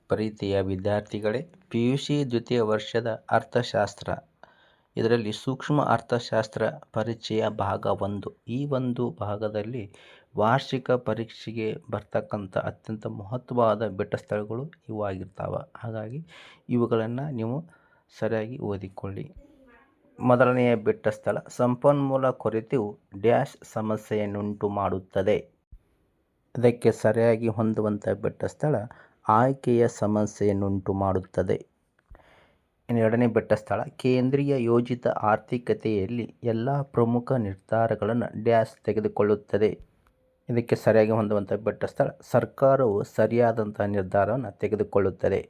ಪ್ರೀತಿಯ ವಿದ್ಯಾರ್ಥಿಗಳೇ, PUC ದ್ವಿತೀಯ ವರ್ಷದ ಅರ್ಥಶಾಸ್ತ್ರ ಇದರಲ್ಲಿ ಸೂಕ್ಷ್ಮ ಅರ್ಥಶಾಸ್ತ್ರ ಪರಿಚಯ ಭಾಗ 1. ಈ ಒಂದು ಭಾಗದಲ್ಲಿ ವಾರ್ಷಿಕ ಪರೀಕ್ಷೆಗೆ ಬರ್ತಕ್ಕಂಥ ಅತ್ಯಂತ ಮಹತ್ವವಾದ ಬೆಟ್ಟಸ್ಥಳಗಳು ಇವು ಆಗಿರ್ತಾವೆ. ಹಾಗಾಗಿ ಇವುಗಳನ್ನು ನೀವು ಸರಿಯಾಗಿ ಓದಿಕೊಳ್ಳಿ. ಮೊದಲನೆಯ ಬೆಟ್ಟಸ್ಥಳ, ಸಂಪನ್ಮೂಲ ಕೊರತೆಯು ಡ್ಯಾಶ್ ಸಮಸ್ಯೆಯನ್ನುಂಟು ಮಾಡುತ್ತದೆ. ಇದಕ್ಕೆ ಸರಿಯಾಗಿ ಹೊಂದುವಂಥ ಬೆಟ್ಟಸ್ಥಳ ಆಯ್ಕೆಯ ಸಮಸ್ಯೆಯನ್ನುಂಟು ಮಾಡುತ್ತದೆ. ಇನ್ನು ಎರಡನೇ ಬೆಟ್ಟಸ್ಥಳ, ಕೇಂದ್ರೀಯ ಯೋಜಿತ ಆರ್ಥಿಕತೆಯಲ್ಲಿ ಎಲ್ಲ ಪ್ರಮುಖ ನಿರ್ಧಾರಗಳನ್ನು ಡ್ಯಾಶ್ ತೆಗೆದುಕೊಳ್ಳುತ್ತದೆ. ಇದಕ್ಕೆ ಸರಿಯಾಗಿ ಹೊಂದುವಂಥ ಬೆಟ್ಟಸ್ಥಳ ಸರ್ಕಾರವು ಸರಿಯಾದಂಥ ನಿರ್ಧಾರವನ್ನು ತೆಗೆದುಕೊಳ್ಳುತ್ತದೆ.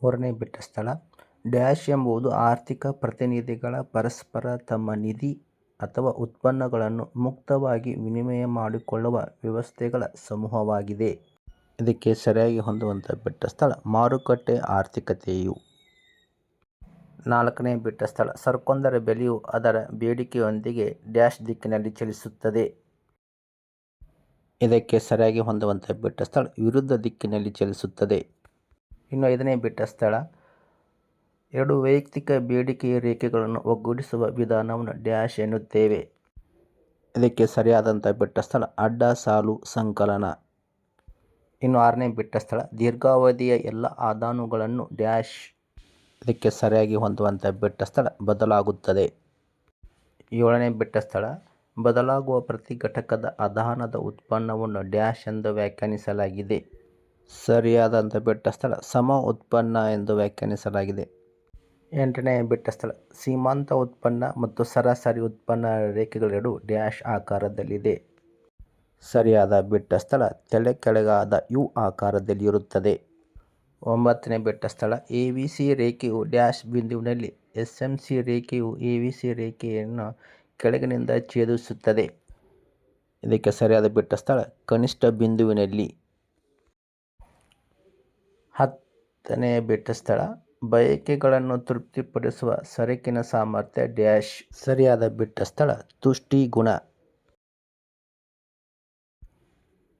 ಮೂರನೇ ಬೆಟ್ಟಸ್ಥಳ, ಡ್ಯಾಶ್ ಎಂಬುದು ಆರ್ಥಿಕ ಪ್ರತಿನಿಧಿಗಳ ಪರಸ್ಪರ ತಮ್ಮ ನಿಧಿ ಅಥವಾ ಉತ್ಪನ್ನಗಳನ್ನು ಮುಕ್ತವಾಗಿ ವಿನಿಮಯ ಮಾಡಿಕೊಳ್ಳುವ ವ್ಯವಸ್ಥೆಗಳ ಸಮೂಹವಾಗಿದೆ. ಇದಕ್ಕೆ ಸರಿಯಾಗಿ ಹೊಂದುವಂಥ ಬೆಟ್ಟಸ್ಥಳ ಮಾರುಕಟ್ಟೆ ಆರ್ಥಿಕತೆಯು. ನಾಲ್ಕನೇ ಬೆಟ್ಟಸ್ಥಳ, ಸರಕೊಂದರ ಬೆಲೆಯು ಅದರ ಬೇಡಿಕೆಯೊಂದಿಗೆ ಡ್ಯಾಶ್ ದಿಕ್ಕಿನಲ್ಲಿ ಚಲಿಸುತ್ತದೆ. ಇದಕ್ಕೆ ಸರಿಯಾಗಿ ಹೊಂದುವಂಥ ಬೆಟ್ಟಸ್ಥಳ ವಿರುದ್ಧ ದಿಕ್ಕಿನಲ್ಲಿ ಚಲಿಸುತ್ತದೆ. ಇನ್ನು ಐದನೇ ಬೆಟ್ಟಸ್ಥಳ, ಎರಡು ವೈಯಕ್ತಿಕ ಬೇಡಿಕೆಯ ರೇಖೆಗಳನ್ನು ಒಗ್ಗೂಡಿಸುವ ವಿಧಾನವನ್ನು ಡ್ಯಾಶ್ ಎನ್ನುತ್ತೇವೆ. ಇದಕ್ಕೆ ಸರಿಯಾದಂಥ ಬೆಟ್ಟಸ್ಥಳ ಅಡ್ಡ ಸಾಲು ಸಂಕಲನ. ಇನ್ನು ಆರನೇ ಬೆಟ್ಟಸ್ಥಳ, ದೀರ್ಘಾವಧಿಯ ಎಲ್ಲ ಆದಾನುಗಳನ್ನು ಡ್ಯಾಶ್. ಇದಕ್ಕೆ ಸರಿಯಾಗಿ ಹೊಂದುವಂಥ ಬೆಟ್ಟಸ್ಥಳ ಬದಲಾಗುತ್ತದೆ. ಏಳನೇ ಬೆಟ್ಟಸ್ಥಳ, ಬದಲಾಗುವ ಪ್ರತಿ ಘಟಕದ ಆದಾನದ ಉತ್ಪನ್ನವನ್ನು ಡ್ಯಾಶ್ ಎಂದು ವ್ಯಾಖ್ಯಾನಿಸಲಾಗಿದೆ. ಸರಿಯಾದಂಥ ಬೆಟ್ಟಸ್ಥಳ ಸಮ ಉತ್ಪನ್ನ ಎಂದು ವ್ಯಾಖ್ಯಾನಿಸಲಾಗಿದೆ. ಎಂಟನೇ ಬೆಟ್ಟಸ್ಥಳ, ಸೀಮಾಂತ ಉತ್ಪನ್ನ ಮತ್ತು ಸರಾಸರಿ ಉತ್ಪನ್ನ ರೇಖೆಗಳೆರಡೂ ಡ್ಯಾಶ್ ಆಕಾರದಲ್ಲಿದೆ. ಸರಿಯಾದ ಬೆಟ್ಟಸ್ಥಳ ತಲೆ ಕೆಳಗಾದ ಯು ಆಕಾರದಲ್ಲಿರುತ್ತದೆ. ಒಂಬತ್ತನೇ ಬೆಟ್ಟಸ್ಥಳ, ABC ರೇಖೆಯು ಡ್ಯಾಶ್ ಬಿಂದುವಿನಲ್ಲಿ, SMC ರೇಖೆಯು ABC ರೇಖೆಯನ್ನು ಕೆಳಗಿನಿಂದ ಛೇದಿಸುತ್ತದೆ. ಇದಕ್ಕೆ ಸರಿಯಾದ ಬೆಟ್ಟಸ್ಥಳ ಕನಿಷ್ಠ ಬಿಂದುವಿನಲ್ಲಿ. ಹತ್ತನೇ ಬೆಟ್ಟಸ್ಥಳ, ಬಯಕೆಗಳನ್ನು ತೃಪ್ತಿಪಡಿಸುವ ಸರಕಿನ ಸಾಮರ್ಥ್ಯ ಡ್ಯಾಶ್. ಸರಿಯಾದ ಬೆಟ್ಟಸ್ಥಳ ತುಷ್ಟಿ ಗುಣ.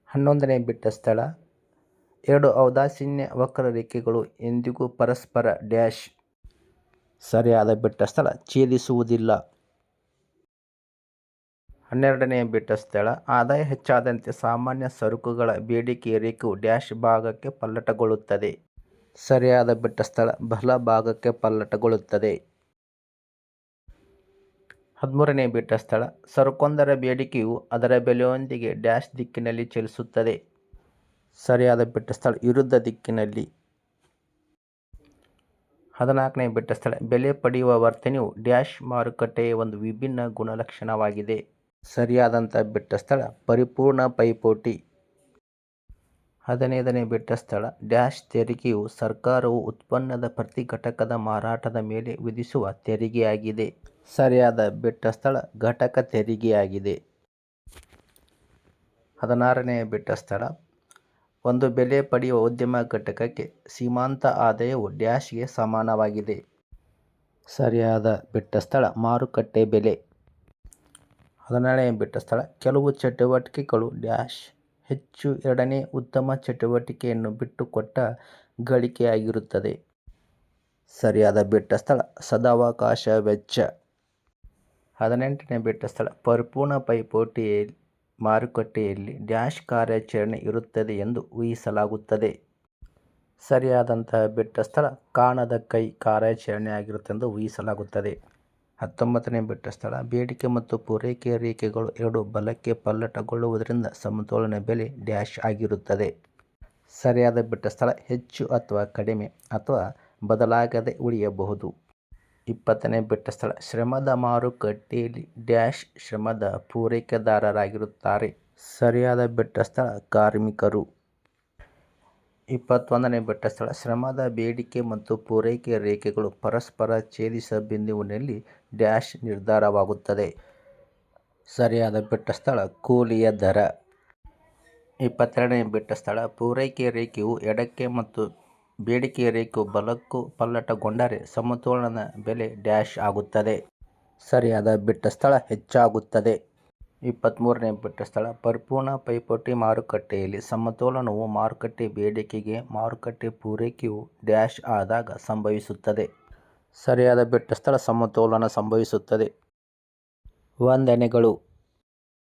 11ನೇ ಬೆಟ್ಟಸ್ಥಳ, ಎರಡು ಔದಾಸೀನ್ಯ ವಕ್ರರೇಖೆಗಳು ಎಂದಿಗೂ ಪರಸ್ಪರ ಡ್ಯಾಶ್. ಸರಿಯಾದ ಬೆಟ್ಟಸ್ಥಳ ಛೇದಿಸುವುದಿಲ್ಲ. 12ನೇ ಬೆಟ್ಟಸ್ಥಳ, ಆದಾಯ ಹೆಚ್ಚಾದಂತೆ ಸಾಮಾನ್ಯ ಸರಕುಗಳ ಬೇಡಿಕೆಯ ರೇಖೆಯು ಡ್ಯಾಶ್ ಭಾಗಕ್ಕೆ ಪಲ್ಲಟಗೊಳ್ಳುತ್ತದೆ. ಸರಿಯಾದ ಬೆಟ್ಟಸ್ಥಳ ಬಲ ಭಾಗಕ್ಕೆ ಪಲ್ಲಟಗೊಳ್ಳುತ್ತದೆ. 13ನೇ ಬೆಟ್ಟಸ್ಥಳ, ಸರಕೊಂದರ ಬೇಡಿಕೆಯು ಅದರ ಬೆಲೆಯೊಂದಿಗೆ ಡ್ಯಾಶ್ ದಿಕ್ಕಿನಲ್ಲಿ ಚಲಿಸುತ್ತದೆ. ಸರಿಯಾದ ಬೆಟ್ಟಸ್ಥಳ ವಿರುದ್ಧ ದಿಕ್ಕಿನಲ್ಲಿ. 14ನೇ ಬೆಟ್ಟಸ್ಥಳ, ಬೆಲೆ ಪಡೆಯುವ ವರ್ತನೆಯು ಡ್ಯಾಶ್ ಮಾರುಕಟ್ಟೆಯ ಒಂದು ವಿಭಿನ್ನ ಗುಣಲಕ್ಷಣವಾಗಿದೆ. ಸರಿಯಾದಂಥ ಬೆಟ್ಟಸ್ಥಳ ಪರಿಪೂರ್ಣ ಪೈಪೋಟಿ. 15ನೇ ಬೆಟ್ಟಸ್ಥಳ, ಡ್ಯಾಶ್ ತೆರಿಗೆಯು ಸರ್ಕಾರವು ಉತ್ಪನ್ನದ ಪ್ರತಿ ಘಟಕದ ಮಾರಾಟದ ಮೇಲೆ ವಿಧಿಸುವ ತೆರಿಗೆಯಾಗಿದೆ. ಸರಿಯಾದ ಬೆಟ್ಟಸ್ಥಳ ಘಟಕ ತೆರಿಗೆಯಾಗಿದೆ. 16ನೇ ಬೆಟ್ಟಸ್ಥಳ, ಒಂದು ಬೆಲೆ ಪಡೆಯುವ ಉದ್ಯಮ ಘಟಕಕ್ಕೆ ಸೀಮಾಂತ ಆದಾಯವು ಡ್ಯಾಶ್ಗೆ ಸಮಾನವಾಗಿದೆ. ಸರಿಯಾದ ಬೆಟ್ಟಸ್ಥಳ ಮಾರುಕಟ್ಟೆ ಬೆಲೆ. 17ನೇ ಬೆಟ್ಟಸ್ಥಳ, ಕೆಲವು ಚಟುವಟಿಕೆಗಳು ಡ್ಯಾಶ್ ಹೆಚ್ಚು ಎರಡನೇ ಉತ್ತಮ ಚಟುವಟಿಕೆಯನ್ನು ಬಿಟ್ಟುಕೊಟ್ಟ ಗಳಿಕೆಯಾಗಿರುತ್ತದೆ. ಸರಿಯಾದ ಬೆಟ್ಟಸ್ಥಳ ಸದಾವಕಾಶ ವೆಚ್ಚ. 18ನೇ ಬೆಟ್ಟಸ್ಥಳ, ಪರಿಪೂರ್ಣ ಪೈಪೋಟಿ ಮಾರುಕಟ್ಟೆಯಲ್ಲಿ ಡ್ಯಾಶ್ ಕಾರ್ಯಾಚರಣೆ ಇರುತ್ತದೆ ಎಂದು ಊಹಿಸಲಾಗುತ್ತದೆ. ಸರಿಯಾದಂತಹ ಬೆಟ್ಟಸ್ಥಳ ಕಾಣದ ಕೈ ಕಾರ್ಯಾಚರಣೆ ಆಗಿರುತ್ತೆ ಎಂದು ಊಹಿಸಲಾಗುತ್ತದೆ. 19ನೇ ಬೆಟ್ಟಸ್ಥಳ, ಬೇಡಿಕೆ ಮತ್ತು ಪೂರೈಕೆಯ ರೇಖೆಗಳು ಎರಡು ಬಲಕ್ಕೆ ಪಲ್ಲಟಗೊಳ್ಳುವುದರಿಂದ ಸಮತೋಲನ ಬೆಲೆ ಡ್ಯಾಶ್ ಆಗಿರುತ್ತದೆ. ಸರಿಯಾದ ಬೆಟ್ಟಸ್ಥಳ ಹೆಚ್ಚು ಅಥವಾ ಕಡಿಮೆ ಅಥವಾ ಬದಲಾಗದೆ ಉಳಿಯಬಹುದು. 20ನೇ ಬೆಟ್ಟಸ್ಥಳ, ಶ್ರಮದ ಮಾರುಕಟ್ಟೆಯಲ್ಲಿ ಡ್ಯಾಶ್ ಶ್ರಮದ ಪೂರೈಕೆದಾರರಾಗಿರುತ್ತಾರೆ. ಸರಿಯಾದ ಬೆಟ್ಟಸ್ಥಳ ಕಾರ್ಮಿಕರು. 21ನೇ ಬೆಟ್ಟಸ್ಥಳ, ಶ್ರಮದ ಬೇಡಿಕೆ ಮತ್ತು ಪೂರೈಕೆಯ ರೇಖೆಗಳು ಪರಸ್ಪರ ಛೇದಿಸುವ ಬಿಂದುವಿನಲ್ಲಿ ಡ್ಯಾಶ್ ನಿರ್ಧಾರವಾಗುತ್ತದೆ. ಸರಿಯಾದ ಬೆಟ್ಟಸ್ಥಳ ಕೂಲಿಯ ದರ. 22ನೇ ಬೆಟ್ಟಸ್ಥಳ, ಪೂರೈಕೆಯ ರೇಖೆಯು ಎಡಕ್ಕೆ ಮತ್ತು ಬೇಡಿಕೆಯ ರೇಖೆಯು ಬಲಕ್ಕೂ ಪಲ್ಲಟಗೊಂಡರೆ ಸಮತೋಲನ ಬೆಲೆ ಡ್ಯಾಶ್ ಆಗುತ್ತದೆ. ಸರಿಯಾದ ಬೆಟ್ಟಸ್ಥಳ ಹೆಚ್ಚಾಗುತ್ತದೆ. 23ನೇ ಬಿಟ್ಟ ಸ್ಥಳ ಪರಿಪೂರ್ಣ ಪೈಪೋಟಿ ಮಾರುಕಟ್ಟೆಯಲ್ಲಿ ಸಮತೋಲನವು ಮಾರುಕಟ್ಟೆ ಬೇಡಿಕೆಗೆ ಮಾರುಕಟ್ಟೆ ಪೂರೈಕೆಯು ಡ್ಯಾಶ್ ಆದಾಗ ಸಂಭವಿಸುತ್ತದೆ. ಸರಿಯಾದ ಬಿಟ್ಟ ಸ್ಥಳ ಸಮತೋಲನ ಸಂಭವಿಸುತ್ತದೆ. ವಂದನೆಗಳು.